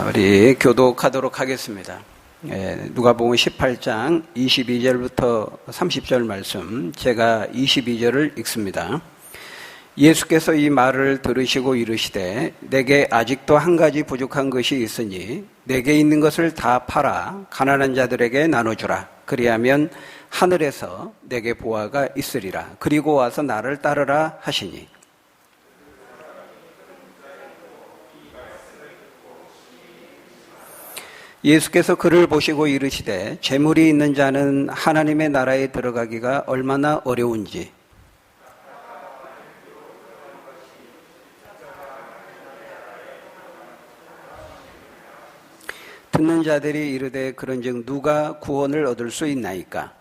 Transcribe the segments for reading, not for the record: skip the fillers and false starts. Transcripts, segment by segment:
우리 교독하도록 하겠습니다. 누가복음 18장 22절부터 30절 말씀, 제가 22절을 읽습니다. 예수께서 이 말을 들으시고 이르시되 내게 아직도 한 가지 부족한 것이 있으니 내게 있는 것을 다 팔아 가난한 자들에게 나눠주라. 그리하면 하늘에서 내게 보화가 있으리라. 그리고 와서 나를 따르라 하시니, 예수께서 그를 보시고 이르시되 재물이 있는 자는 하나님의 나라에 들어가기가 얼마나 어려운지, 듣는 자들이 이르되 그런즉 누가 구원을 얻을 수 있나이까?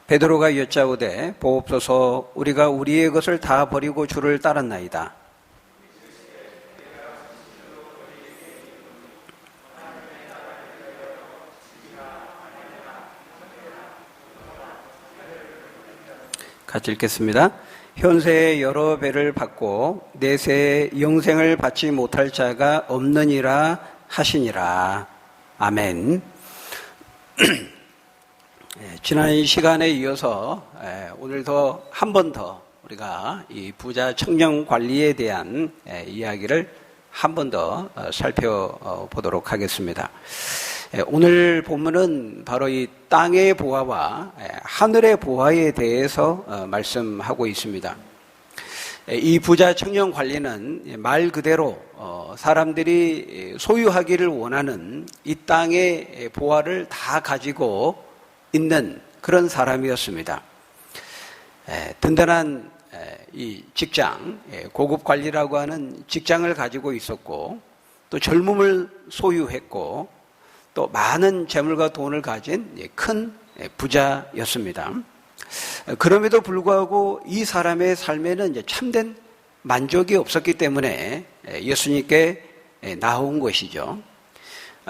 베드로가 여짜오되 보옵소서, 우리가 우리의 것을 다 버리고 주를 따랐나이다. 같이 읽겠습니다. 현세에 여러 배를 받고 내세에 영생을 받지 못할 자가 없느니라 하시니라. 아멘. 지난 시간에 이어서 오늘도 한 번 더 우리가 이 부자 청년 관리에 대한 이야기를 한 번 더 살펴보도록 하겠습니다. 오늘 본문은 바로 이 땅의 보화와 하늘의 보화에 대해서 말씀하고 있습니다. 이 부자 청년 관리는 말 그대로 사람들이 소유하기를 원하는 이 땅의 보화를 다 가지고 있는 그런 사람이었습니다. 든든한 이 직장, 고급 관리라고 하는 직장을 가지고 있었고, 또 젊음을 소유했고, 또 많은 재물과 돈을 가진 큰 부자였습니다. 그럼에도 불구하고 이 사람의 삶에는 이제 참된 만족이 없었기 때문에 예수님께 나온 것이죠.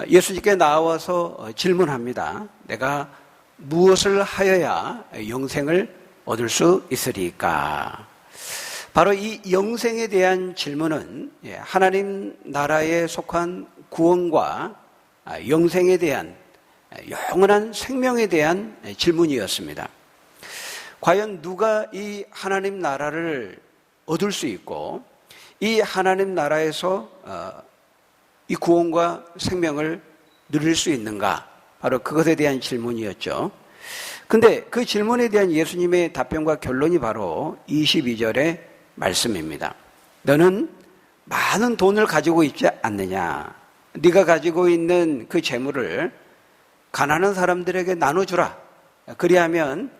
예수님께 나와서 질문합니다. 내가 무엇을 하여야 영생을 얻을 수 있으리까? 바로 이 영생에 대한 질문은 하나님 나라에 속한 구원과 영생에 대한, 영원한 생명에 대한 질문이었습니다. 과연 누가 이 하나님 나라를 얻을 수 있고 이 하나님 나라에서 이 구원과 생명을 누릴 수 있는가? 바로 그것에 대한 질문이었죠. 근데 그 질문에 대한 예수님의 답변과 결론이 바로 22절의 말씀입니다. 너는 많은 돈을 가지고 있지 않느냐? 네가 가지고 있는 그 재물을 가난한 사람들에게 나눠주라. 그리하면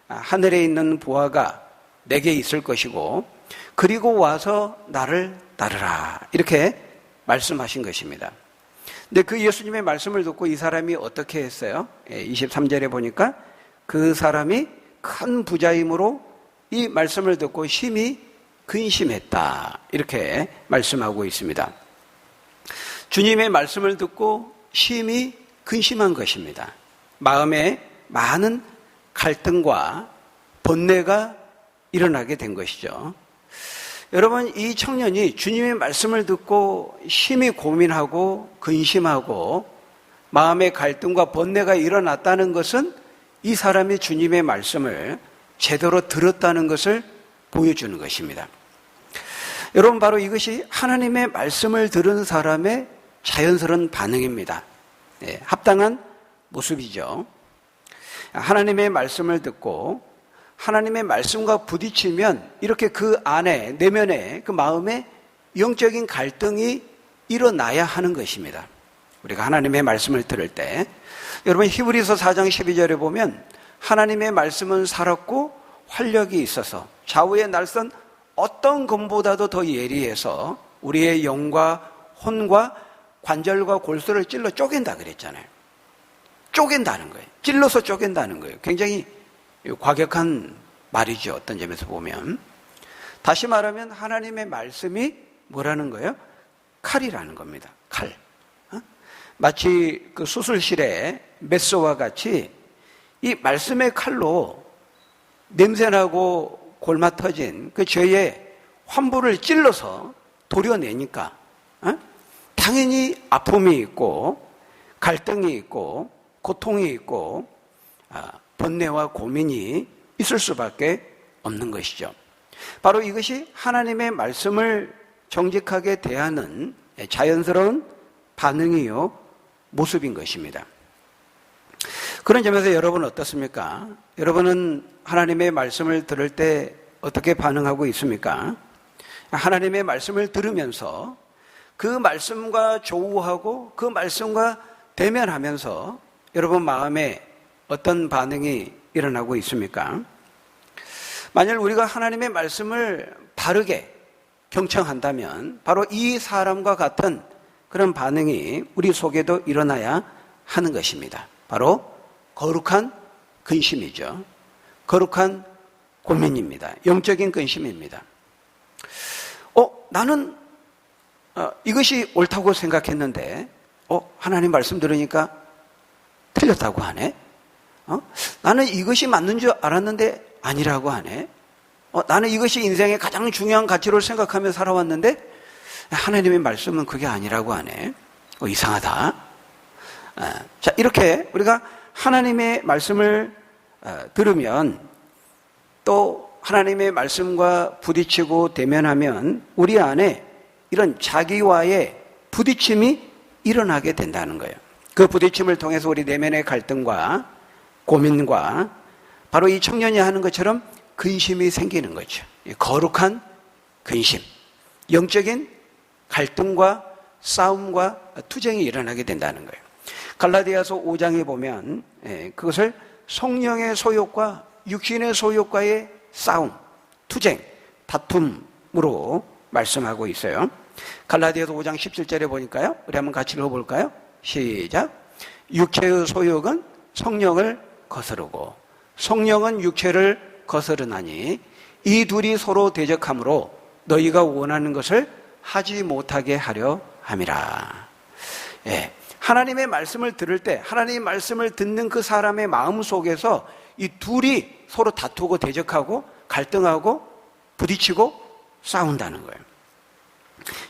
하늘에 있는 보화가 내게 있을 것이고, 그리고 와서 나를 따르라. 이렇게 말씀하신 것입니다. 근데 그 예수님의 말씀을 듣고 이 사람이 어떻게 했어요? 23절에 보니까 그 사람이 큰 부자이므로 이 말씀을 듣고 심히 근심했다. 이렇게 말씀하고 있습니다. 주님의 말씀을 듣고 심히 근심한 것입니다. 마음에 많은 갈등과 번뇌가 일어나게 된 것이죠. 여러분, 이 청년이 주님의 말씀을 듣고 심히 고민하고 근심하고 마음의 갈등과 번뇌가 일어났다는 것은 이 사람이 주님의 말씀을 제대로 들었다는 것을 보여주는 것입니다. 여러분, 바로 이것이 하나님의 말씀을 들은 사람의 자연스러운 반응입니다. 합당한 모습이죠. 하나님의 말씀을 듣고 하나님의 말씀과 부딪히면 이렇게 그 안에, 내면에, 그 마음에 영적인 갈등이 일어나야 하는 것입니다. 우리가 하나님의 말씀을 들을 때, 여러분 히브리서 4장 12절에 보면 하나님의 말씀은 살았고 활력이 있어서 좌우의 날선 어떤 검보다도 더 예리해서 우리의 영과 혼과 관절과 골수를 찔러 쪼갠다 그랬잖아요. 쪼갠다는 거예요. 찔러서 쪼갠다는 거예요. 굉장히 과격한 말이죠. 어떤 점에서 보면. 다시 말하면 하나님의 말씀이 뭐라는 거예요? 칼이라는 겁니다. 칼. 마치 그 수술실에 메스와 같이 이 말씀의 칼로 냄새나고 골마 터진 그 죄의 환부를 찔러서 도려내니까 당연히 아픔이 있고 갈등이 있고 고통이 있고 번뇌와 고민이 있을 수밖에 없는 것이죠. 바로 이것이 하나님의 말씀을 정직하게 대하는 자연스러운 반응이요 모습인 것입니다. 그런 점에서 여러분 어떻습니까? 여러분은 하나님의 말씀을 들을 때 어떻게 반응하고 있습니까? 하나님의 말씀을 들으면서 그 말씀과 조우하고 그 말씀과 대면하면서 여러분 마음에 어떤 반응이 일어나고 있습니까? 만일 우리가 하나님의 말씀을 바르게 경청한다면 바로 이 사람과 같은 그런 반응이 우리 속에도 일어나야 하는 것입니다. 바로 거룩한 근심이죠. 거룩한 고민입니다. 영적인 근심입니다. 나는 이것이 옳다고 생각했는데 하나님 말씀 들으니까 틀렸다고 하네. 나는 이것이 맞는 줄 알았는데 아니라고 하네. 나는 이것이 인생의 가장 중요한 가치로 생각하며 살아왔는데 하나님의 말씀은 그게 아니라고 하네. 이상하다. 자, 이렇게 우리가 하나님의 말씀을 들으면 또 하나님의 말씀과 부딪히고 대면하면 우리 안에 이런 자기와의 부딪힘이 일어나게 된다는 거예요. 그 부딪힘을 통해서 우리 내면의 갈등과 고민과 바로 이 청년이 하는 것처럼 근심이 생기는 거죠. 거룩한 근심, 영적인 갈등과 싸움과 투쟁이 일어나게 된다는 거예요. 갈라디아서 5장에 보면 그것을 성령의 소욕과 육신의 소욕과의 싸움, 투쟁, 다툼으로 말씀하고 있어요. 갈라디아서 5장 17절에 보니까요. 우리 한번 같이 읽어볼까요? 시작. 육체의 소욕은 성령을 거스르고 성령은 육체를 거스르나니 이 둘이 서로 대적함으로 너희가 원하는 것을 하지 못하게 하려 함이라. 하나님의 말씀을 들을 때 하나님의 말씀을 듣는 그 사람의 마음 속에서 이 둘이 서로 다투고 대적하고 갈등하고 부딪히고 싸운다는 거예요.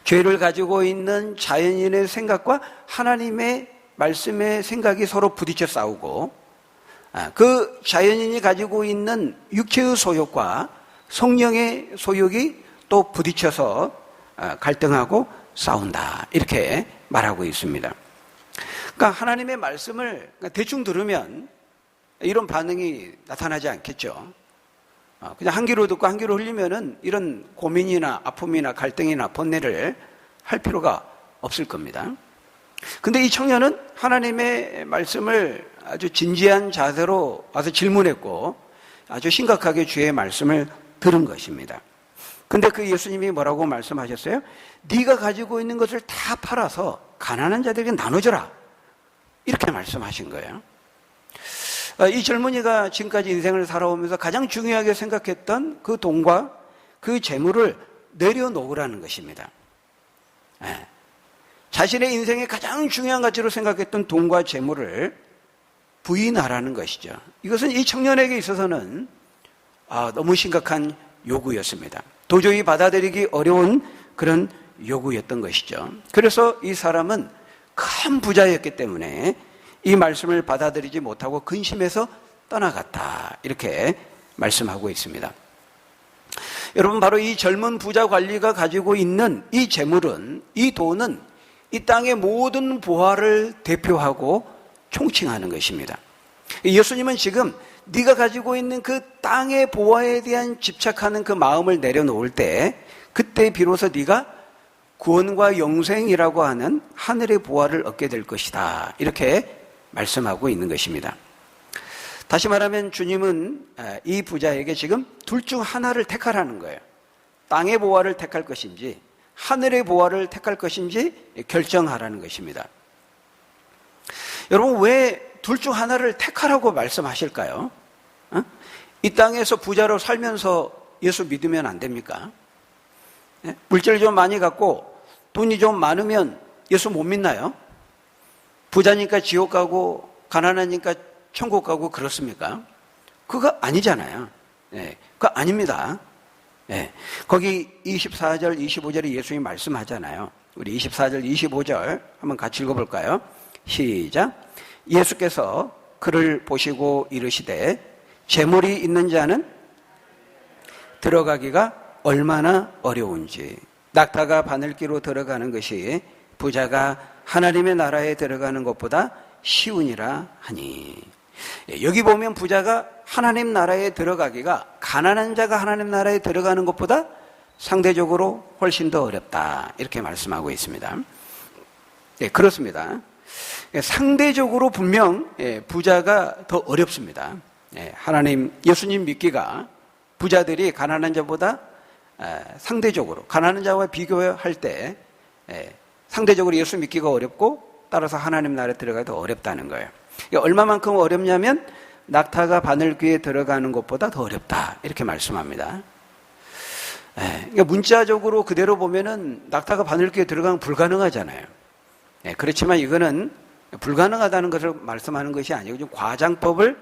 죄를 가지고 있는 자연인의 생각과 하나님의 말씀의 생각이 서로 부딪혀 싸우고 그 자연인이 가지고 있는 육체의 소욕과 성령의 소욕이 또 부딪혀서 갈등하고 싸운다. 이렇게 말하고 있습니다. 그러니까 하나님의 말씀을 대충 들으면 이런 반응이 나타나지 않겠죠. 그냥 한 귀로 듣고 한 귀로 흘리면은 이런 고민이나 아픔이나 갈등이나 번뇌를 할 필요가 없을 겁니다. 근데 이 청년은 하나님의 말씀을 아주 진지한 자세로 와서 질문했고 아주 심각하게 주의 말씀을 들은 것입니다. 근데 그 예수님이 뭐라고 말씀하셨어요? 네가 가지고 있는 것을 다 팔아서 가난한 자들에게 나눠줘라. 이렇게 말씀하신 거예요. 이 젊은이가 지금까지 인생을 살아오면서 가장 중요하게 생각했던 그 돈과 그 재물을 내려놓으라는 것입니다. 자신의 인생의 가장 중요한 가치로 생각했던 돈과 재물을 부인하라는 것이죠. 이것은 이 청년에게 있어서는 너무 심각한 요구였습니다. 도저히 받아들이기 어려운 그런 요구였던 것이죠. 그래서 이 사람은 큰 부자였기 때문에 이 말씀을 받아들이지 못하고 근심해서 떠나갔다. 이렇게 말씀하고 있습니다. 여러분, 바로 이 젊은 부자 관리가 가지고 있는 이 재물은, 이 돈은 이 땅의 모든 보화를 대표하고 총칭하는 것입니다. 예수님은 지금 네가 가지고 있는 그 땅의 보화에 대한 집착하는 그 마음을 내려놓을 때 그때 비로소 네가 구원과 영생이라고 하는 하늘의 보화를 얻게 될 것이다. 이렇게 말씀하고 있는 것입니다. 다시 말하면 주님은 이 부자에게 지금 둘 중 하나를 택하라는 거예요. 땅의 보화를 택할 것인지 하늘의 보화를 택할 것인지 결정하라는 것입니다. 여러분, 왜 둘 중 하나를 택하라고 말씀하실까요? 이 땅에서 부자로 살면서 예수 믿으면 안 됩니까? 물질 좀 많이 갖고 돈이 좀 많으면 예수 못 믿나요? 부자니까 지옥 가고 가난하니까 천국 가고 그렇습니까? 그거 아니잖아요. 그거 아닙니다. 거기 24절, 25절에 예수님이 말씀하잖아요. 우리 24절, 25절 한번 같이 읽어볼까요? 시작. 예수께서 그를 보시고 이르시되 재물이 있는 자는 들어가기가 얼마나 어려운지, 낙타가 바늘기로 들어가는 것이 부자가 하나님의 나라에 들어가는 것보다 쉬우니라 하니. 여기 보면 부자가 하나님 나라에 들어가기가 가난한 자가 하나님 나라에 들어가는 것보다 상대적으로 훨씬 더 어렵다, 이렇게 말씀하고 있습니다. 그렇습니다. 상대적으로 분명 부자가 더 어렵습니다. 하나님, 예수님 믿기가 부자들이 가난한 자보다 상대적으로, 가난한 자와 비교할 때 상대적으로 예수 믿기가 어렵고, 따라서 하나님 나라에 들어가기 더 어렵다는 거예요. 얼마만큼 어렵냐면 낙타가 바늘귀에 들어가는 것보다 더 어렵다, 이렇게 말씀합니다. 그러니까 문자적으로 그대로 보면은 낙타가 바늘귀에 들어가면 불가능하잖아요. 그렇지만 이거는 불가능하다는 것을 말씀하는 것이 아니고 좀 과장법을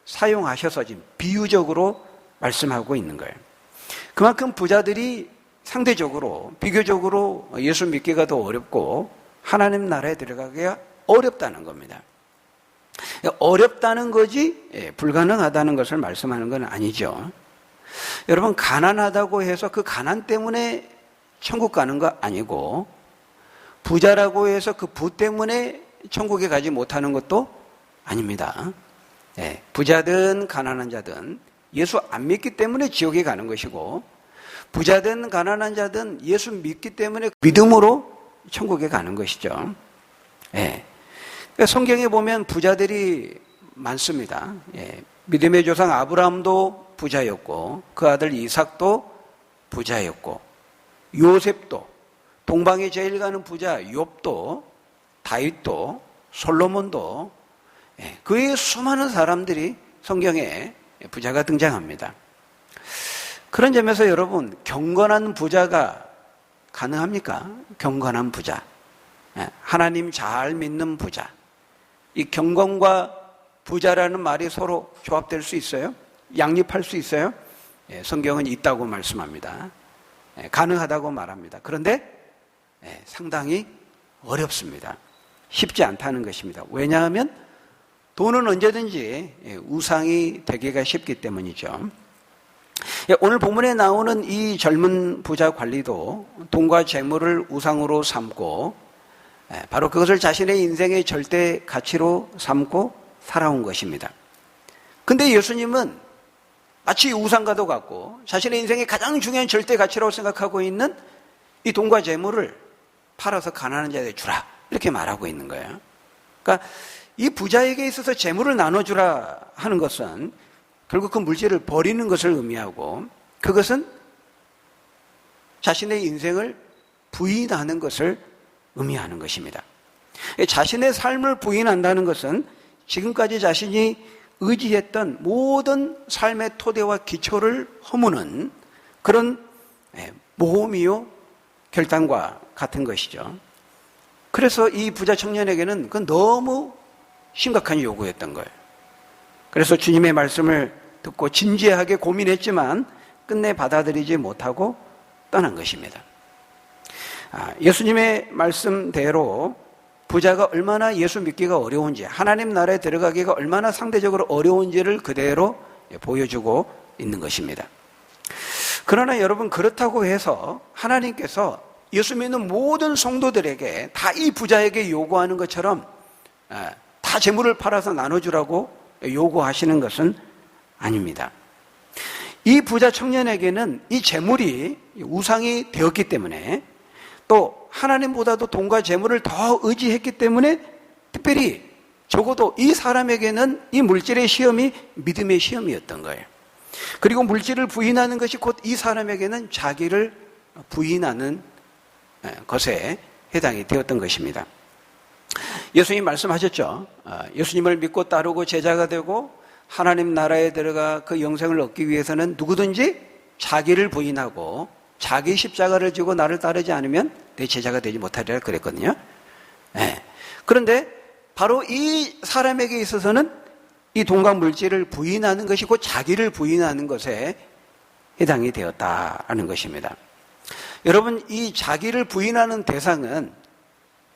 사용하셔서 지금 비유적으로 말씀하고 있는 거예요. 그만큼 부자들이 상대적으로, 비교적으로 예수 믿기가 더 어렵고 하나님 나라에 들어가기가 어렵다는 겁니다. 어렵다는 거지 불가능하다는 것을 말씀하는 건 아니죠. 여러분, 가난하다고 해서 그 가난 때문에 천국 가는 거 아니고, 부자라고 해서 그 부 때문에 천국에 가지 못하는 것도 아닙니다. 부자든 가난한 자든 예수 안 믿기 때문에 지옥에 가는 것이고, 부자든 가난한 자든 예수 믿기 때문에 믿음으로 천국에 가는 것이죠. 성경에 보면 부자들이 많습니다. 믿음의 조상 아브라함도 부자였고, 그 아들 이삭도 부자였고, 요셉도, 동방에 제일 가는 부자 욥도, 다윗도, 솔로몬도, 그 외에 수많은 사람들이 성경에 부자가 등장합니다. 그런 점에서 여러분, 경건한 부자가 가능합니까? 경건한 부자, 하나님 잘 믿는 부자. 이 경건과 부자라는 말이 서로 조합될 수 있어요? 양립할 수 있어요? 성경은 있다고 말씀합니다. 가능하다고 말합니다. 그런데 상당히 어렵습니다. 쉽지 않다는 것입니다. 왜냐하면 돈은 언제든지 우상이 되기가 쉽기 때문이죠. 오늘 본문에 나오는 이 젊은 부자 관리도 돈과 재물을 우상으로 삼고, 바로 그것을 자신의 인생의 절대 가치로 삼고 살아온 것입니다. 근데 예수님은 마치 우상과도 같고 자신의 인생의 가장 중요한 절대 가치라고 생각하고 있는 이 돈과 재물을 팔아서 가난한 자에게 주라, 이렇게 말하고 있는 거예요. 그러니까 이 부자에게 있어서 재물을 나눠주라 하는 것은 결국 그 물질을 버리는 것을 의미하고, 그것은 자신의 인생을 부인하는 것을 의미하는 것입니다. 자신의 삶을 부인한다는 것은 지금까지 자신이 의지했던 모든 삶의 토대와 기초를 허무는 그런 모험이요 결단과 같은 것이죠. 그래서 이 부자 청년에게는 그건 너무 심각한 요구였던 거예요. 그래서 주님의 말씀을 듣고 진지하게 고민했지만 끝내 받아들이지 못하고 떠난 것입니다. 예수님의 말씀대로 부자가 얼마나 예수 믿기가 어려운지, 하나님 나라에 들어가기가 얼마나 상대적으로 어려운지를 그대로 보여주고 있는 것입니다. 그러나 여러분, 그렇다고 해서 하나님께서 예수 믿는 모든 성도들에게 다 이 부자에게 요구하는 것처럼 다 재물을 팔아서 나눠주라고 요구하시는 것은 아닙니다. 이 부자 청년에게는 이 재물이 우상이 되었기 때문에, 또 하나님보다도 돈과 재물을 더 의지했기 때문에, 특별히 적어도 이 사람에게는 이 물질의 시험이 믿음의 시험이었던 거예요. 그리고 물질을 부인하는 것이 곧 이 사람에게는 자기를 부인하는 것에 해당이 되었던 것입니다. 예수님 말씀하셨죠. 예수님을 믿고 따르고 제자가 되고 하나님 나라에 들어가 그 영생을 얻기 위해서는 누구든지 자기를 부인하고 자기 십자가를 지고 나를 따르지 않으면 내 제자가 되지 못하리라 그랬거든요. 그런데 바로 이 사람에게 있어서는 이 동각 물질을 부인하는 것이 곧 자기를 부인하는 것에 해당이 되었다라는 것입니다. 여러분, 이 자기를 부인하는 대상은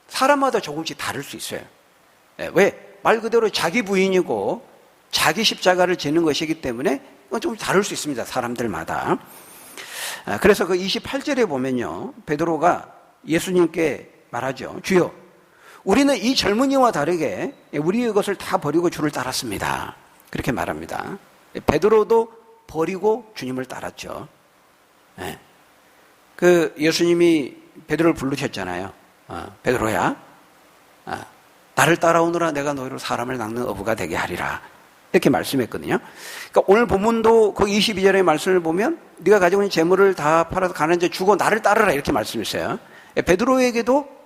사람마다 조금씩 다를 수 있어요. 왜? 말 그대로 자기 부인이고 자기 십자가를 지는 것이기 때문에 좀 다를 수 있습니다. 사람들마다. 그래서 그 28절에 보면요, 베드로가 예수님께 말하죠. 주여, 우리는 이 젊은이와 다르게 우리의 것을 다 버리고 주를 따랐습니다. 그렇게 말합니다. 베드로도 버리고 주님을 따랐죠. 그 예수님이 베드로를 부르셨잖아요. 베드로야, 나를 따라오느라 내가 너희로 사람을 낚는 어부가 되게 하리라. 이렇게 말씀했거든요. 그러니까 오늘 본문도 그 22절의 말씀을 보면 네가 가지고 있는 재물을 다 팔아서 가난한 자 주고 나를 따르라 이렇게 말씀했어요. 베드로에게도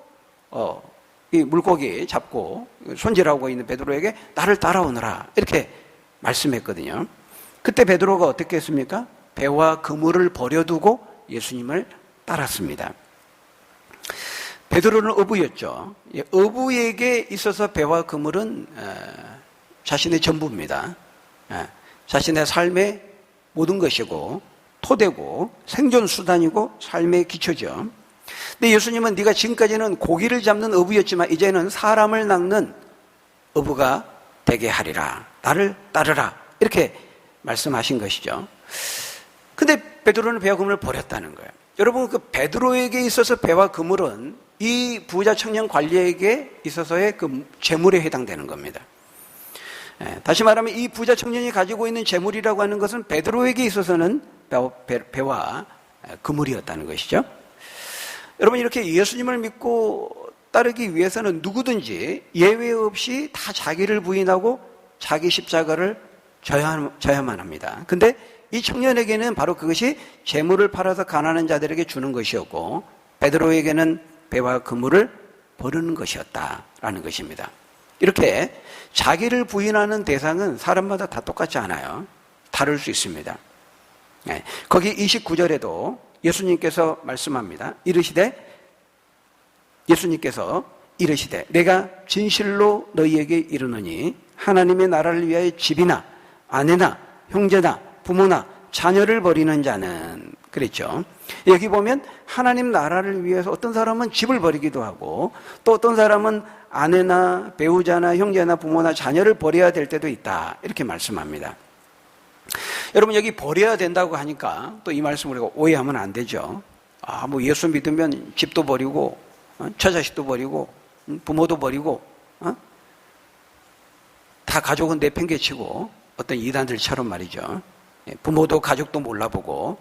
이 물고기 잡고 손질하고 있는 베드로에게 나를 따라오너라 이렇게 말씀했거든요. 그때 베드로가 어떻게 했습니까? 배와 그물을 버려두고 예수님을 따랐습니다. 베드로는 어부였죠. 어부에게 있어서 배와 그물은 자신의 전부입니다. 자신의 삶의 모든 것이고 토대고 생존수단이고 삶의 기초죠. 근데 예수님은 네가 지금까지는 고기를 잡는 어부였지만 이제는 사람을 낚는 어부가 되게 하리라. 나를 따르라. 이렇게 말씀하신 것이죠. 근데 베드로는 배와 그물을 버렸다는 거예요. 여러분, 그 베드로에게 있어서 배와 그물은 이 부자 청년 관리에게 있어서의 그 재물에 해당되는 겁니다. 다시 말하면 이 부자 청년이 가지고 있는 재물이라고 하는 것은 베드로에게 있어서는 배와 그물이었다는 것이죠. 여러분, 이렇게 예수님을 믿고 따르기 위해서는 누구든지 예외 없이 다 자기를 부인하고 자기 십자가를 져야만 합니다. 근데 이 청년에게는 바로 그것이 재물을 팔아서 가난한 자들에게 주는 것이었고 베드로에게는 배와 그물을 버리는 것이었다라는 것입니다. 이렇게 자기를 부인하는 대상은 사람마다 다 똑같지 않아요. 다를 수 있습니다. 거기 29절에도 예수님께서 말씀합니다. 예수님께서 이르시되 내가 진실로 너희에게 이르노니 하나님의 나라를 위하여 집이나 아내나 형제나 부모나 자녀를 버리는 자는 그랬죠. 여기 보면 하나님 나라를 위해서 어떤 사람은 집을 버리기도 하고 또 어떤 사람은 아내나 배우자나 형제나 부모나 자녀를 버려야 될 때도 있다. 이렇게 말씀합니다. 여러분, 여기 버려야 된다고 하니까 또 이 말씀을 우리가 오해하면 안 되죠. 뭐 예수 믿으면 집도 버리고 처자식도 버리고 부모도 버리고 다 가족은 내팽개치고 어떤 이단들처럼 말이죠. 부모도 가족도 몰라보고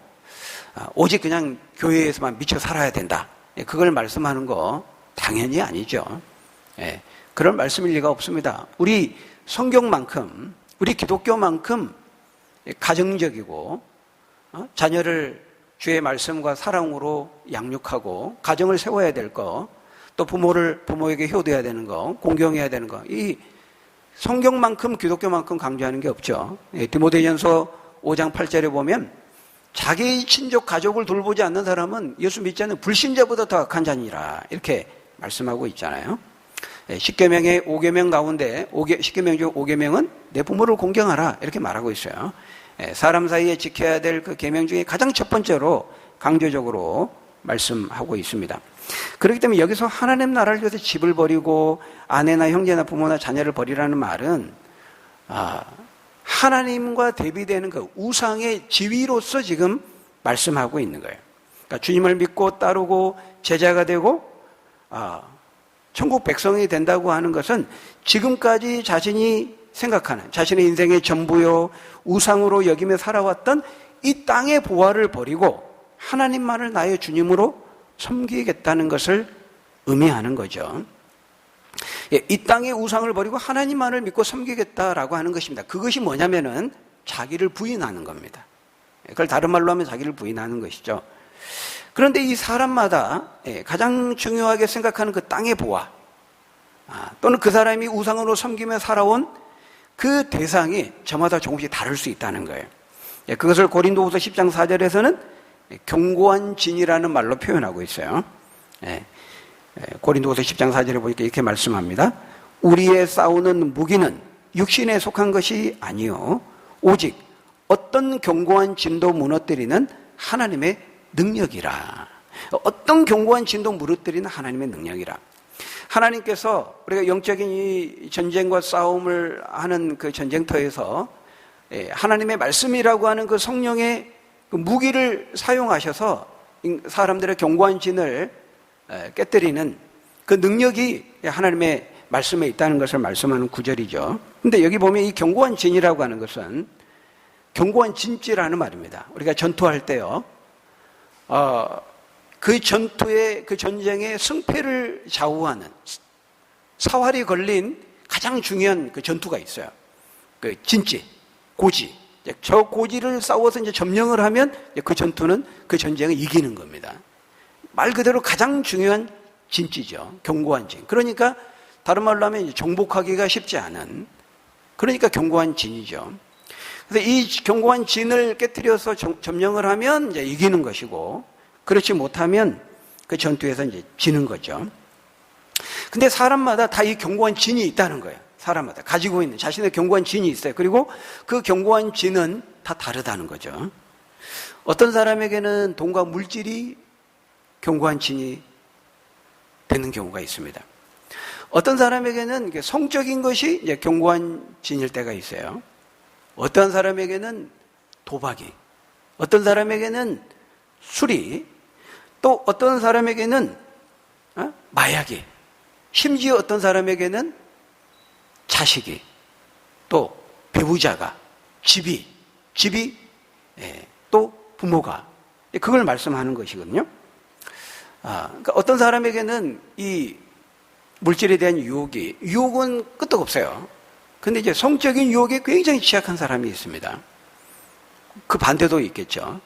오직 그냥 교회에서만 미쳐 살아야 된다. 그걸 말씀하는 거 당연히 아니죠. 그런 말씀일 리가 없습니다. 우리 성경만큼 우리 기독교만큼 가정적이고 자녀를 주의 말씀과 사랑으로 양육하고 가정을 세워야 될 거, 또 부모에게 효도해야 되는 거, 공경해야 되는 거, 이 성경만큼 기독교만큼 강조하는 게 없죠. 디모데전서 5장 8절에 보면 자기 친족 가족을 돌보지 않는 사람은 예수 믿지 않는 불신자보다 더 악한 자니라 이렇게 말씀하고 있잖아요. 10계명의 5계명 가운데 10계명 중 5계명은 내 부모를 공경하라 이렇게 말하고 있어요. 사람 사이에 지켜야 될 그 계명 중에 가장 첫 번째로 강조적으로 말씀하고 있습니다. 그렇기 때문에 여기서 하나님 나라를 위해서 집을 버리고 아내나 형제나 부모나 자녀를 버리라는 말은 하나님과 대비되는 그 우상의 지위로서 지금 말씀하고 있는 거예요. 그러니까 주님을 믿고 따르고 제자가 되고 천국 백성이 된다고 하는 것은 지금까지 자신이 생각하는 자신의 인생의 전부요 우상으로 여기며 살아왔던 이 땅의 보화를 버리고 하나님만을 나의 주님으로 섬기겠다는 것을 의미하는 거죠. 이 땅의 우상을 버리고 하나님만을 믿고 섬기겠다라고 하는 것입니다. 그것이 뭐냐면은 자기를 부인하는 겁니다. 그걸 다른 말로 하면 자기를 부인하는 것이죠. 그런데 이 사람마다 가장 중요하게 생각하는 그 땅의 보화 또는 그 사람이 우상으로 섬기며 살아온 그 대상이 저마다 조금씩 다를 수 있다는 거예요. 그것을 고린도후서 10장 4절에서는 견고한 진이라는 말로 표현하고 있어요. 고린도후서 10장 4절에 보니까 이렇게 말씀합니다. 우리의 싸우는 무기는 육신에 속한 것이 아니요 오직 어떤 견고한 진도 무너뜨리는 하나님의 능력이라. 어떤 견고한 진도 무너뜨리는 하나님의 능력이라. 하나님께서 우리가 영적인 이 전쟁과 싸움을 하는 그 전쟁터에서 하나님의 말씀이라고 하는 그 성령의 그 무기를 사용하셔서 사람들의 견고한 진을 깨뜨리는 그 능력이 하나님의 말씀에 있다는 것을 말씀하는 구절이죠. 근데 여기 보면 이 견고한 진이라고 하는 것은 견고한 진지라는 말입니다. 우리가 전투할 때요, 그 전투의, 그 전쟁의 승패를 좌우하는 사활이 걸린 가장 중요한 그 전투가 있어요. 그 진지, 고지. 저 고지를 싸워서 이제 점령을 하면 그 전투는 그 전쟁을 이기는 겁니다. 말 그대로 가장 중요한 진지죠. 견고한 진. 그러니까 다른 말로 하면 이제 정복하기가 쉽지 않은, 그러니까 견고한 진이죠. 그래서 이 견고한 진을 깨뜨려서 점령을 하면 이제 이기는 것이고, 그렇지 못하면 그 전투에서 이제 지는 거죠. 근데 사람마다 다 이 견고한 진이 있다는 거예요. 사람마다 가지고 있는 자신의 견고한 진이 있어요. 그리고 그 견고한 진은 다 다르다는 거죠. 어떤 사람에게는 돈과 물질이 견고한 진이 되는 경우가 있습니다. 어떤 사람에게는 성적인 것이 이제 견고한 진일 때가 있어요. 어떤 사람에게는 도박이, 어떤 사람에게는 술이, 또 어떤 사람에게는 마약이, 심지어 어떤 사람에게는 자식이, 또 배우자가, 집이 또 부모가, 그걸 말씀하는 것이거든요. 그러니까 어떤 사람에게는 이 물질에 대한 유혹은 끄떡 없어요. 근데 이제 성적인 유혹에 굉장히 취약한 사람이 있습니다. 그 반대도 있겠죠.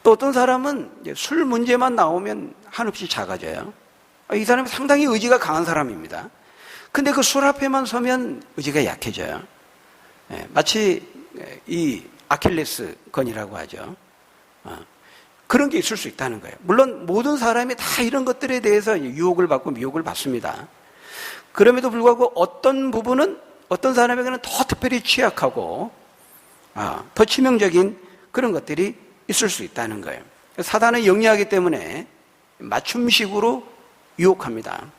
또 어떤 사람은 술 문제만 나오면 한없이 작아져요. 이 사람은 상당히 의지가 강한 사람입니다. 근데 그 술 앞에만 서면 의지가 약해져요. 마치 이 아킬레스 건이라고 하죠. 그런 게 있을 수 있다는 거예요. 물론 모든 사람이 다 이런 것들에 대해서 유혹을 받고 미혹을 받습니다. 그럼에도 불구하고 어떤 부분은 어떤 사람에게는 더 특별히 취약하고 더 치명적인 그런 것들이 있을 수 있다는 거예요. 사단은 영리하기 때문에 맞춤식으로 유혹합니다.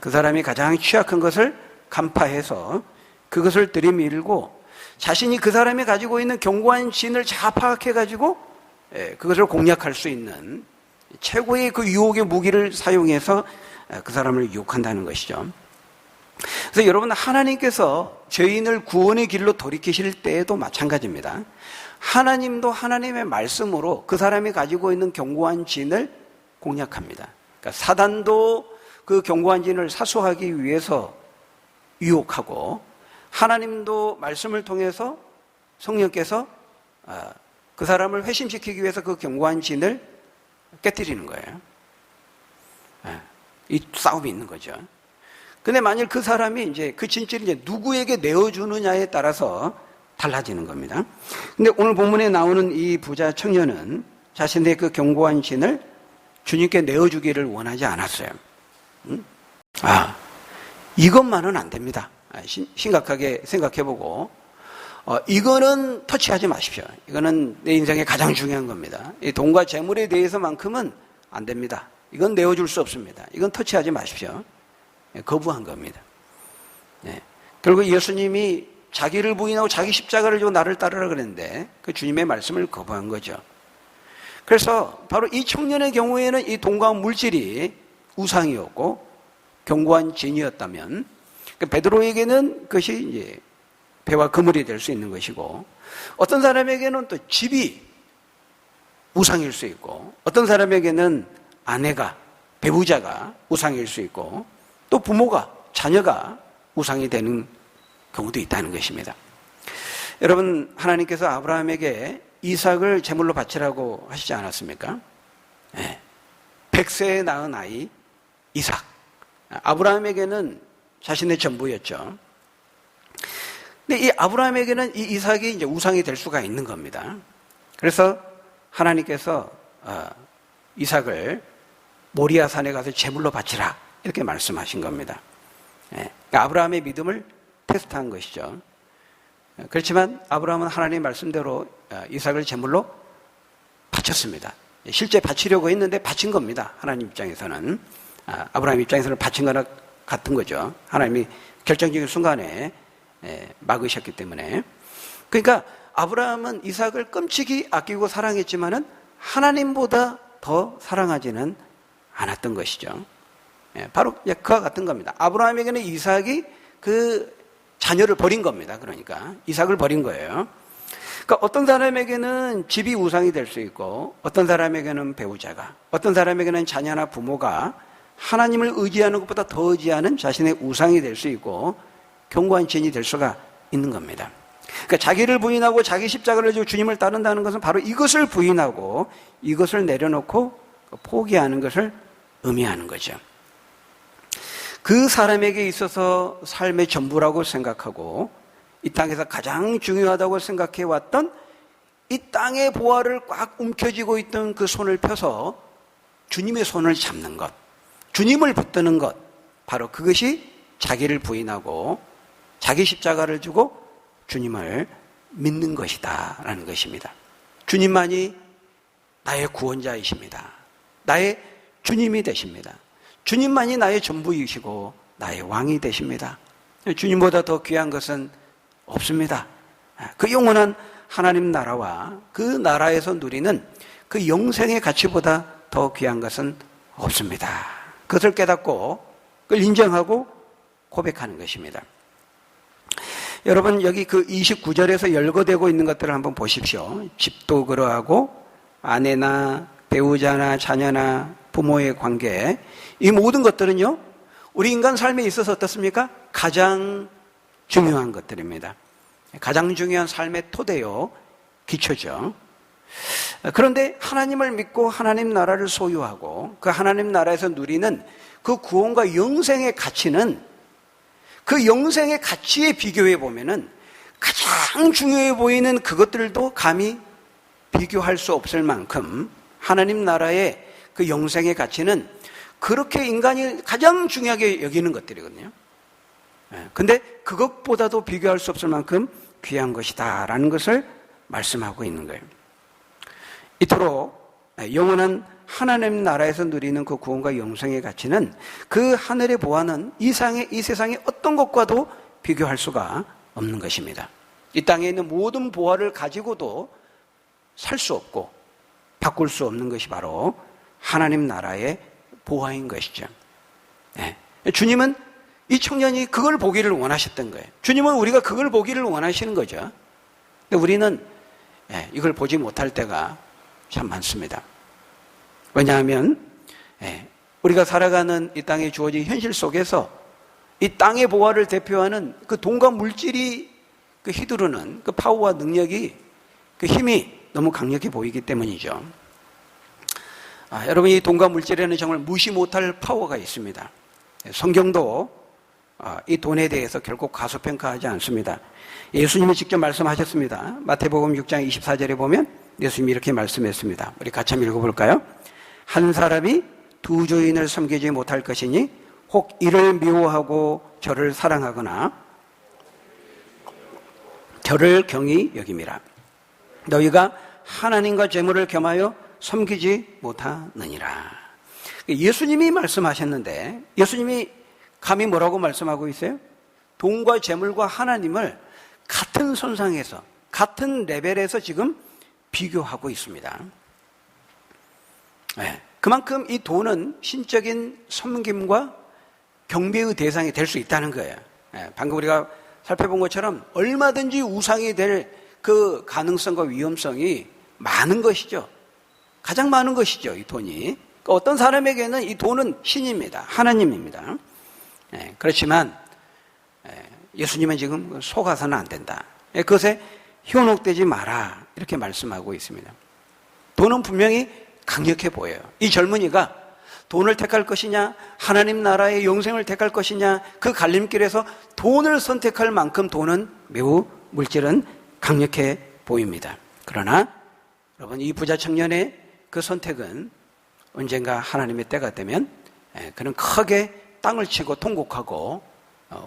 그 사람이 가장 취약한 것을 간파해서 그것을 들이밀고 자신이 그 사람이 가지고 있는 견고한 진을 잘 파악해가지고 그것을 공략할 수 있는 최고의 그 유혹의 무기를 사용해서 그 사람을 유혹한다는 것이죠. 그래서 여러분, 하나님께서 죄인을 구원의 길로 돌이키실 때에도 마찬가지입니다. 하나님도 하나님의 말씀으로 그 사람이 가지고 있는 견고한 진을 공략합니다. 그러니까 사단도 그 견고한 진을 사수하기 위해서 유혹하고, 하나님도 말씀을 통해서 성령께서 그 사람을 회심시키기 위해서 그 견고한 진을 깨뜨리는 거예요. 이 싸움이 있는 거죠. 근데 만일 그 사람이 이제 그 진실을 이제 누구에게 내어주느냐에 따라서 달라지는 겁니다. 근데 오늘 본문에 나오는 이 부자 청년은 자신의 그 견고한 진을 주님께 내어주기를 원하지 않았어요. 이것만은 안 됩니다. 심각하게 생각해보고, 이거는 터치하지 마십시오. 이거는 내 인생에 가장 중요한 겁니다. 이 돈과 재물에 대해서만큼은 안 됩니다. 이건 내어줄 수 없습니다. 이건 터치하지 마십시오. 거부한 겁니다. 결국 예수님이 자기를 부인하고 자기 십자가를 지고 나를 따르라 그랬는데 그 주님의 말씀을 거부한 거죠. 그래서 바로 이 청년의 경우에는 이 돈과 물질이 우상이었고 견고한 진이었다면, 베드로에게는 그것이 이제 배와 그물이 될 수 있는 것이고, 어떤 사람에게는 또 집이 우상일 수 있고, 어떤 사람에게는 아내가, 배우자가 우상일 수 있고, 또 부모가, 자녀가 우상이 되는 경우도 있다는 것입니다. 여러분, 하나님께서 아브라함에게 이삭을 제물로 바치라고 하시지 않았습니까? 100세에 낳은 아이 이삭. 아브라함에게는 자신의 전부였죠. 근데 이 아브라함에게는 이 이삭이 이제 우상이 될 수가 있는 겁니다. 그래서 하나님께서 이삭을 모리아 산에 가서 제물로 바치라 이렇게 말씀하신 겁니다. 그러니까 아브라함의 믿음을 테스트한 것이죠. 그렇지만 아브라함은 하나님 말씀대로 이삭을 제물로 바쳤습니다. 실제 바치려고 했는데 바친 겁니다. 하나님 입장에서는. 아브라함 입장에서는 바친 거나 같은 거죠. 하나님이 결정적인 순간에 막으셨기 때문에. 그러니까 아브라함은 이삭을 끔찍이 아끼고 사랑했지만은 하나님보다 더 사랑하지는 않았던 것이죠. 바로 그와 같은 겁니다. 아브라함에게는 이삭이 그 자녀를 버린 겁니다. 그러니까 이삭을 버린 거예요. 그러니까 어떤 사람에게는 집이 우상이 될 수 있고, 어떤 사람에게는 배우자가, 어떤 사람에게는 자녀나 부모가 하나님을 의지하는 것보다 더 의지하는 자신의 우상이 될 수 있고, 견고한 진이 될 수가 있는 겁니다. 그러니까 자기를 부인하고 자기 십자가를 지고 주님을 따른다는 것은 바로 이것을 부인하고 이것을 내려놓고 포기하는 것을 의미하는 거죠. 그 사람에게 있어서 삶의 전부라고 생각하고 이 땅에서 가장 중요하다고 생각해 왔던 이 땅의 보화를 꽉 움켜쥐고 있던 그 손을 펴서 주님의 손을 잡는 것, 주님을 붙드는 것, 바로 그것이 자기를 부인하고 자기 십자가를 주고 주님을 믿는 것이다 라는 것입니다. 주님만이 나의 구원자이십니다. 나의 주님이 되십니다. 주님만이 나의 전부이시고 나의 왕이 되십니다. 주님보다 더 귀한 것은 없습니다. 그 영원한 하나님 나라와 그 나라에서 누리는 그 영생의 가치보다 더 귀한 것은 없습니다. 그것을 깨닫고 그걸 인정하고 고백하는 것입니다. 여러분 여기 그 29절에서 열거되고 있는 것들을 한번 보십시오. 집도 그러하고 아내나 배우자나 자녀나 부모의 관계, 이 모든 것들은요 우리 인간 삶에 있어서 어떻습니까? 가장 중요한 것들입니다. 가장 중요한 삶의 토대요, 기초죠. 그런데 하나님을 믿고 하나님 나라를 소유하고 그 하나님 나라에서 누리는 그 구원과 영생의 가치는, 그 영생의 가치에 비교해 보면은 가장 중요해 보이는 그것들도 감히 비교할 수 없을 만큼 하나님 나라의 그 영생의 가치는 그렇게 인간이 가장 중요하게 여기는 것들이거든요. 근데 그것보다도 비교할 수 없을 만큼 귀한 것이다 라는 것을 말씀하고 있는 거예요. 이토록 영원한 하나님 나라에서 누리는 그 구원과 영생의 가치는, 그 하늘의 보화는 이 세상의 어떤 것과도 비교할 수가 없는 것입니다. 이 땅에 있는 모든 보화를 가지고도 살 수 없고 바꿀 수 없는 것이 바로 하나님 나라의 보화인 것이죠. 주님은 이 청년이 그걸 보기를 원하셨던 거예요. 주님은 우리가 그걸 보기를 원하시는 거죠. 근데 우리는 이걸 보지 못할 때가 참 많습니다. 왜냐하면 우리가 살아가는 이 땅에 주어진 현실 속에서 이 땅의 보화를 대표하는 그 돈과 물질이 그 휘두르는 그 파워와 능력이, 그 힘이 너무 강력해 보이기 때문이죠. 여러분, 이 돈과 물질에는 정말 무시 못할 파워가 있습니다. 성경도 이 돈에 대해서 결코 과소평가하지 않습니다. 예수님이 직접 말씀하셨습니다. 마태복음 6장 24절에 보면 예수님이 이렇게 말씀했습니다. 우리 같이 한번 읽어볼까요? 한 사람이 두 주인을 섬기지 못할 것이니 혹 이를 미워하고 저를 사랑하거나 저를 경히 여김이라. 너희가 하나님과 재물을 겸하여 섬기지 못하느니라. 예수님이 말씀하셨는데 예수님이 감히 뭐라고 말씀하고 있어요? 돈과 재물과 하나님을 같은 선상에서, 같은 레벨에서 지금 비교하고 있습니다. 그만큼 이 돈은 신적인 섬김과 경배의 대상이 될 수 있다는 거예요. 방금 우리가 살펴본 것처럼 얼마든지 우상이 될 그 가능성과 위험성이 많은 것이죠. 가장 많은 것이죠, 이 돈이. 그러니까 어떤 사람에게는 이 돈은 신입니다. 하나님입니다. 그렇지만 예수님은 지금 속아서는 안 된다. 그것에 현혹되지 마라, 이렇게 말씀하고 있습니다. 돈은 분명히 강력해 보여요. 이 젊은이가 돈을 택할 것이냐, 하나님 나라의 영생을 택할 것이냐, 그 갈림길에서 돈을 선택할 만큼 돈은 매우, 물질은 강력해 보입니다. 그러나 여러분, 이 부자 청년의 그 선택은 언젠가 하나님의 때가 되면 그는 크게 땅을 치고 통곡하고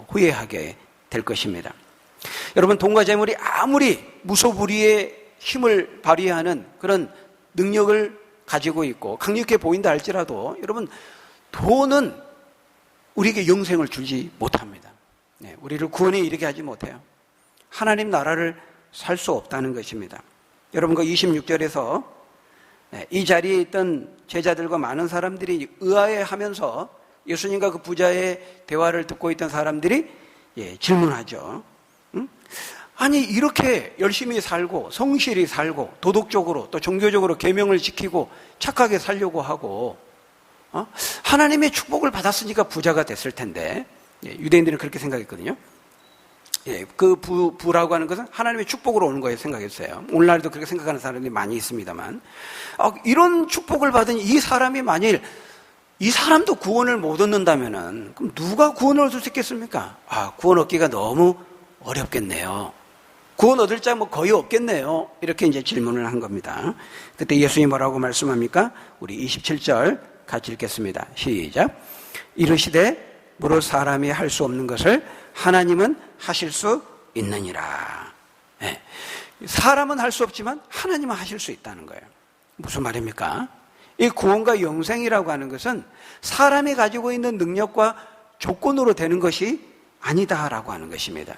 후회하게 될 것입니다. 여러분, 돈과 재물이 아무리 무소불위의 힘을 발휘하는 그런 능력을 가지고 있고 강력해 보인다 할지라도 여러분, 돈은 우리에게 영생을 주지 못합니다. 우리를 구원에 이르게 하지 못해요. 하나님 나라를 살 수 없다는 것입니다. 여러분, 그 26절에서 이 자리에 있던 제자들과 많은 사람들이 의아해하면서 예수님과 그 부자의 대화를 듣고 있던 사람들이 질문하죠. 아니, 이렇게 열심히 살고 성실히 살고 도덕적으로 또 종교적으로 계명을 지키고 착하게 살려고 하고 하나님의 축복을 받았으니까 부자가 됐을 텐데, 유대인들은 그렇게 생각했거든요. 그 부라고 하는 것은 하나님의 축복으로 오는 거에 생각했어요. 오늘날도 그렇게 생각하는 사람들이 많이 있습니다만, 이런 축복을 받은 이 사람이 만일 이 사람도 구원을 못 얻는다면은 그럼 누가 구원을 얻을 수 있겠습니까? 구원 얻기가 너무 어렵겠네요. 구원 얻을 자 뭐 거의 없겠네요. 이렇게 이제 질문을 한 겁니다. 그때 예수님이 뭐라고 말씀합니까? 우리 27절 같이 읽겠습니다. 시작. 이르시되 무릇 사람이 할 수 없는 것을 하나님은 하실 수 있느니라. 사람은 할 수 없지만 하나님은 하실 수 있다는 거예요. 무슨 말입니까? 이 구원과 영생이라고 하는 것은 사람이 가지고 있는 능력과 조건으로 되는 것이 아니다라고 하는 것입니다.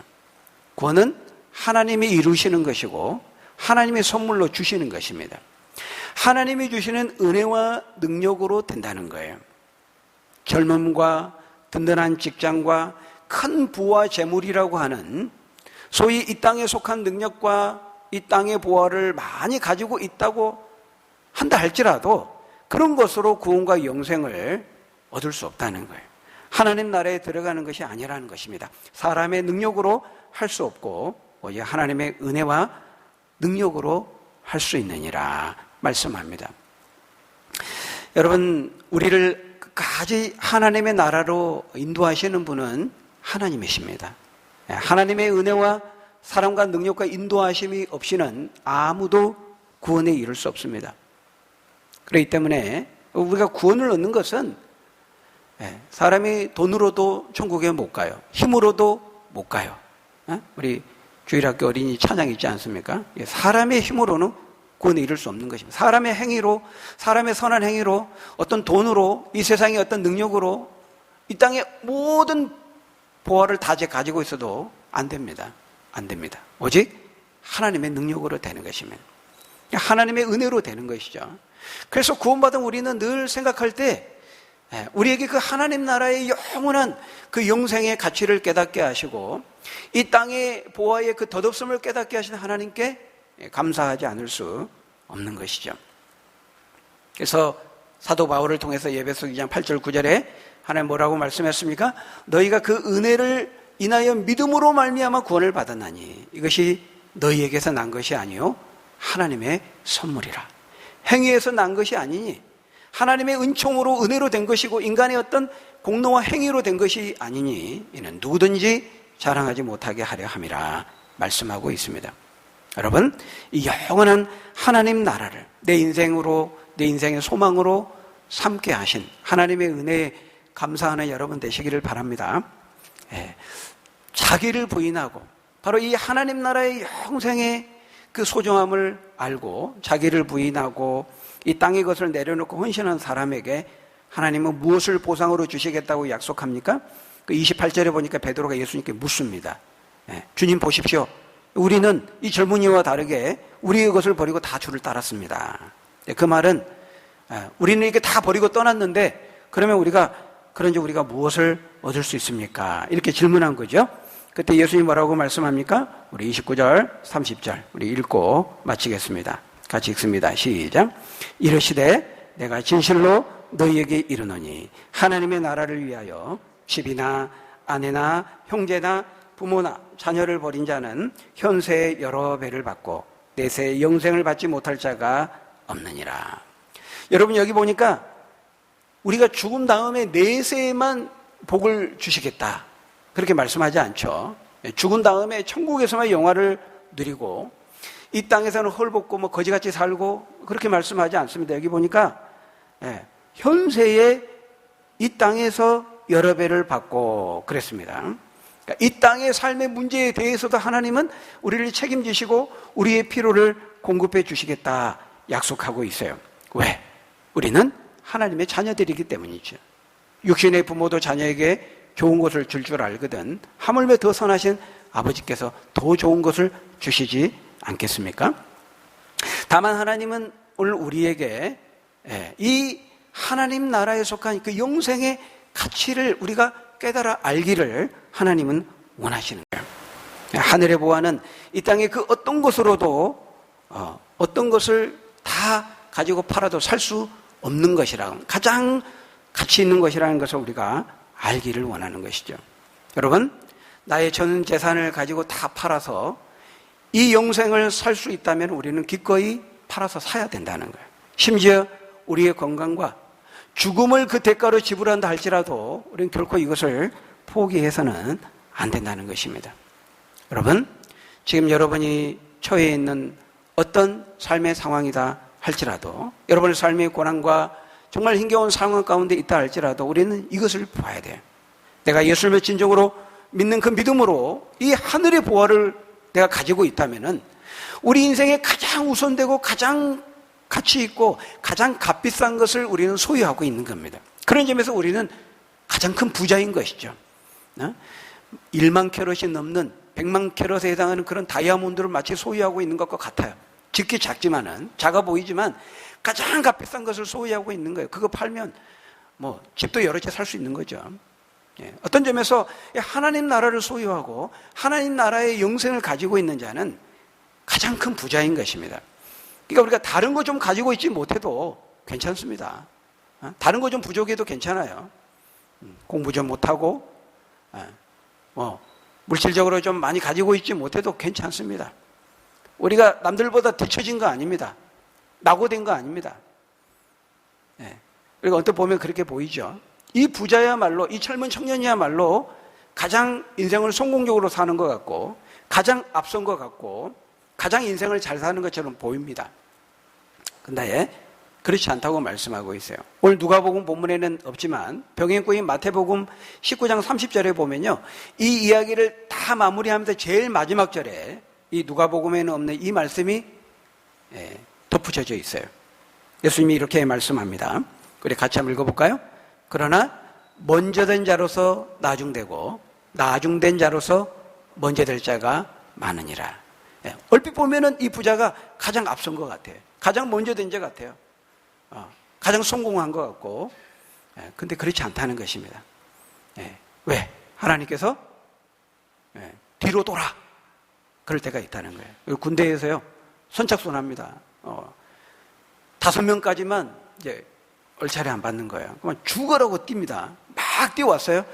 구원은 하나님이 이루시는 것이고 하나님의 선물로 주시는 것입니다. 하나님이 주시는 은혜와 능력으로 된다는 거예요. 젊음과 든든한 직장과 큰 부와 재물이라고 하는 소위 이 땅에 속한 능력과 이 땅의 보화를 많이 가지고 있다고 한다 할지라도 그런 것으로 구원과 영생을 얻을 수 없다는 거예요. 하나님 나라에 들어가는 것이 아니라는 것입니다. 사람의 능력으로 할 수 없고 오직 하나님의 은혜와 능력으로 할 수 있느니라 말씀합니다. 여러분, 우리를 끝까지 하나님의 나라로 인도하시는 분은 하나님이십니다. 하나님의 은혜와 사랑과 능력과 인도하심이 없이는 아무도 구원에 이를 수 없습니다. 그렇기 때문에 우리가 구원을 얻는 것은 사람이 돈으로도 천국에 못 가요. 힘으로도 못 가요. 우리 주일학교 어린이 찬양 있지 않습니까? 사람의 힘으로는 구원에 이를 수 없는 것입니다. 사람의 행위로, 사람의 선한 행위로, 어떤 돈으로, 이 세상의 어떤 능력으로 이 땅의 모든 보화를 다 가지고 있어도 안 됩니다. 안 됩니다. 오직 하나님의 능력으로 되는 것입니다. 하나님의 은혜로 되는 것이죠. 그래서 구원받은 우리는 늘 생각할 때 우리에게 그 하나님 나라의 영원한 그 영생의 가치를 깨닫게 하시고 이 땅의 보화의 그 덧없음을 깨닫게 하시는 하나님께 감사하지 않을 수 없는 것이죠. 그래서 사도 바울을 통해서 에베소 2장 8절 9절에 하나님 뭐라고 말씀했습니까? 너희가 그 은혜를 인하여 믿음으로 말미암아 구원을 받았나니 이것이 너희에게서 난 것이 아니요 하나님의 선물이라. 행위에서 난 것이 아니니 하나님의 은총으로 은혜로 된 것이고 인간의 어떤 공로와 행위로 된 것이 아니니 이는 누구든지 자랑하지 못하게 하려 함이라 말씀하고 있습니다. 여러분, 이 영원한 하나님 나라를 내 인생으로, 내 인생의 소망으로 삼게 하신 하나님의 은혜에 감사하는 여러분 되시기를 바랍니다. 자기를 부인하고 바로 이 하나님 나라의 영생의 그 소중함을 알고 자기를 부인하고 이 땅의 것을 내려놓고 헌신한 사람에게 하나님은 무엇을 보상으로 주시겠다고 약속합니까? 그 28절에 보니까 베드로가 예수님께 묻습니다. 주님 보십시오. 우리는 이 젊은이와 다르게 우리의 것을 버리고 다 주를 따랐습니다. 그 말은 우리는 이렇게 다 버리고 떠났는데 그러면 그런지 우리가 무엇을 얻을 수 있습니까? 이렇게 질문한 거죠. 그때 예수님 뭐라고 말씀합니까? 우리 29절, 30절 우리 읽고 마치겠습니다. 같이 읽습니다. 시작. 이르시되 내가 진실로 너희에게 이르노니 하나님의 나라를 위하여 집이나 아내나 형제나 부모나 자녀를 버린 자는 현세의 여러 배를 받고 내세의 영생을 받지 못할 자가 없느니라. 여러분, 여기 보니까 우리가 죽은 다음에 내세에만 복을 주시겠다 그렇게 말씀하지 않죠. 죽은 다음에 천국에서만 영화를 누리고 이 땅에서는 헐벗고 거지같이 살고 그렇게 말씀하지 않습니다. 여기 보니까 현세에 이 땅에서 여러 배를 받고 그랬습니다. 그러니까 이 땅의 삶의 문제에 대해서도 하나님은 우리를 책임지시고 우리의 필요를 공급해 주시겠다 약속하고 있어요. 왜? 우리는 하나님의 자녀들이기 때문이죠. 육신의 부모도 자녀에게 좋은 것을 줄 줄 알거든 하물며 더 선하신 아버지께서 더 좋은 것을 주시지 않겠습니까? 다만 하나님은 오늘 우리에게 이 하나님 나라에 속한 그 영생의 가치를 우리가 깨달아 알기를 하나님은 원하시는 거예요. 하늘의 보화는 이 땅의 그 어떤 것으로도 어떤 것을 다 가지고 팔아도 살 수 없는 것이라, 가장 가치 있는 것이라는 것을 우리가 알기를 원하는 것이죠. 여러분, 나의 전 재산을 가지고 다 팔아서 이 영생을 살 수 있다면 우리는 기꺼이 팔아서 사야 된다는 거예요. 심지어 우리의 건강과 죽음을 그 대가로 지불한다 할지라도 우리는 결코 이것을 포기해서는 안 된다는 것입니다. 여러분, 지금 여러분이 처해 있는 어떤 삶의 상황이다 할지라도, 여러분의 삶의 고난과 정말 힘겨운 상황 가운데 있다 할지라도 우리는 이것을 봐야 돼요. 내가 예수님을 진정으로 믿는 그 믿음으로 이 하늘의 보화를 내가 가지고 있다면은 우리 인생에 가장 우선되고 가장 가치 있고 가장 값비싼 것을 우리는 소유하고 있는 겁니다. 그런 점에서 우리는 가장 큰 부자인 것이죠. 1만 캐럿이 넘는 100만 캐럿에 해당하는 그런 다이아몬드를 마치 소유하고 있는 것과 같아요. 지극히 작지만은, 작아 보이지만 가장 값비싼 것을 소유하고 있는 거예요. 그거 팔면 뭐 집도 여러 채 살 수 있는 거죠. 어떤 점에서 하나님 나라를 소유하고 하나님 나라의 영생을 가지고 있는 자는 가장 큰 부자인 것입니다. 그러니까 우리가 다른 거 좀 가지고 있지 못해도 괜찮습니다. 다른 거 좀 부족해도 괜찮아요. 공부 좀 못하고 물질적으로 좀 많이 가지고 있지 못해도 괜찮습니다. 우리가 남들보다 뒤처진 거 아닙니다. 낙오된 거 아닙니다. 우리가 언뜻 보면 그렇게 보이죠. 이 부자야말로, 이 젊은 청년이야말로 가장 인생을 성공적으로 사는 것 같고 가장 앞선 것 같고 가장 인생을 잘 사는 것처럼 보입니다. 근데 그렇지 않다고 말씀하고 있어요. 오늘 누가복음 본문에는 없지만 병행구인 마태복음 19장 30절에 보면요, 이 이야기를 다 마무리하면서 제일 마지막 절에 이 누가복음에는 없는 이 말씀이 덧붙여져 있어요. 예수님이 이렇게 말씀합니다. 우리 같이 한번 읽어볼까요? 그러나 먼저 된 자로서 나중되고 나중된 자로서 먼저 될 자가 많으니라. 얼핏 보면은 이 부자가 가장 앞선 것 같아요. 가장 먼저 된 자 같아요. 가장 성공한 것 같고, 근데 그렇지 않다는 것입니다. 왜? 하나님께서 뒤로 돌아 그럴 때가 있다는 거예요. 군대에서요 선착순합니다. 5명까지만 이제 얼차례 안 받는 거예요. 그러면 죽으라고 뜁니다. 막 뛰어왔어요.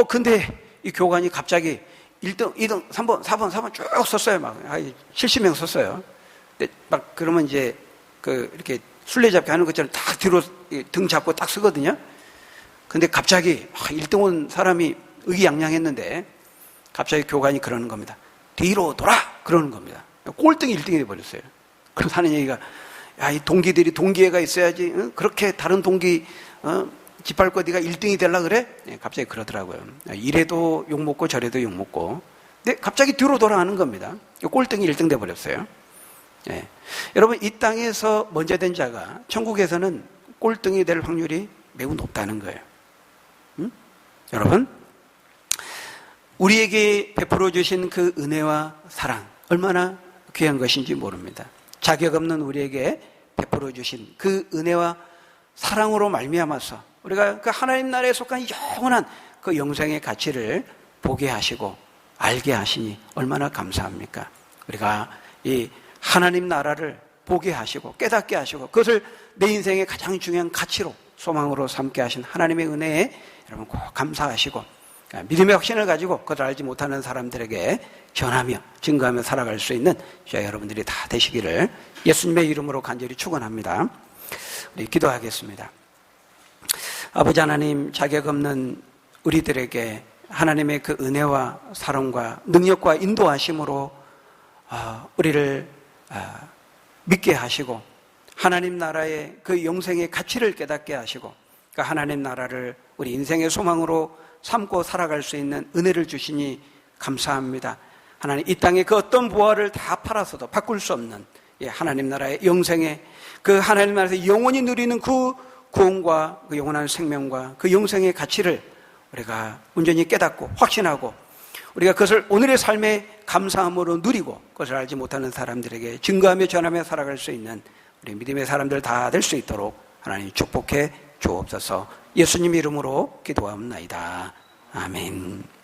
근데 이 교관이 갑자기 1등, 2등, 3번, 4번, 4번 쭉 썼어요. 막 70명 썼어요. 근데 막 그러면 이제 이렇게 술래잡기 하는 것처럼 딱 뒤로 등 잡고 딱 쓰거든요. 근데 갑자기 1등 온 사람이 의기양양했는데 갑자기 교관이 그러는 겁니다. 뒤로 돌아! 그러는 겁니다. 꼴등이 1등이 돼버렸어요. 그래서 하는 얘기가, 야, 이 동기들이 동기애가 있어야지, 그렇게 다른 동기, 짓밟고 네가 1등이 되려고 그래? 갑자기 그러더라고요. 이래도 욕먹고 저래도 욕먹고. 근데 갑자기 뒤로 돌아가는 겁니다. 꼴등이 1등 돼버렸어요. 여러분, 이 땅에서 먼저 된 자가 천국에서는 꼴등이 될 확률이 매우 높다는 거예요. 여러분, 우리에게 베풀어 주신 그 은혜와 사랑 얼마나 귀한 것인지 모릅니다. 자격 없는 우리에게 베풀어 주신 그 은혜와 사랑으로 말미암아서 우리가 그 하나님 나라에 속한 영원한 그 영생의 가치를 보게 하시고 알게 하시니 얼마나 감사합니까? 우리가 이 하나님 나라를 보게 하시고 깨닫게 하시고 그것을 내 인생의 가장 중요한 가치로 소망으로 삼게 하신 하나님의 은혜에 여러분 꼭 감사하시고 믿음의 확신을 가지고 그것을 알지 못하는 사람들에게 전하며 증거하며 살아갈 수 있는 저희 여러분들이 다 되시기를 예수님의 이름으로 간절히 축원합니다. 우리 기도하겠습니다. 아버지 하나님, 자격 없는 우리들에게 하나님의 그 은혜와 사랑과 능력과 인도하심으로 우리를 믿게 하시고 하나님 나라의 그 영생의 가치를 깨닫게 하시고 그 하나님 나라를 우리 인생의 소망으로 삼고 살아갈 수 있는 은혜를 주시니 감사합니다. 하나님, 이 땅의 그 어떤 부활을 다 팔아서도 바꿀 수 없는 하나님 나라의 영생에, 그 하나님 나라에서 영원히 누리는 그 구원과 그 영원한 생명과 그 영생의 가치를 우리가 온전히 깨닫고 확신하고, 우리가 그것을 오늘의 삶의 감사함으로 누리고, 그것을 알지 못하는 사람들에게 증거하며 전하며 살아갈 수 있는 우리 믿음의 사람들 다 될 수 있도록 하나님 축복해 주옵소서. 예수님 이름으로 기도하옵나이다. 아멘.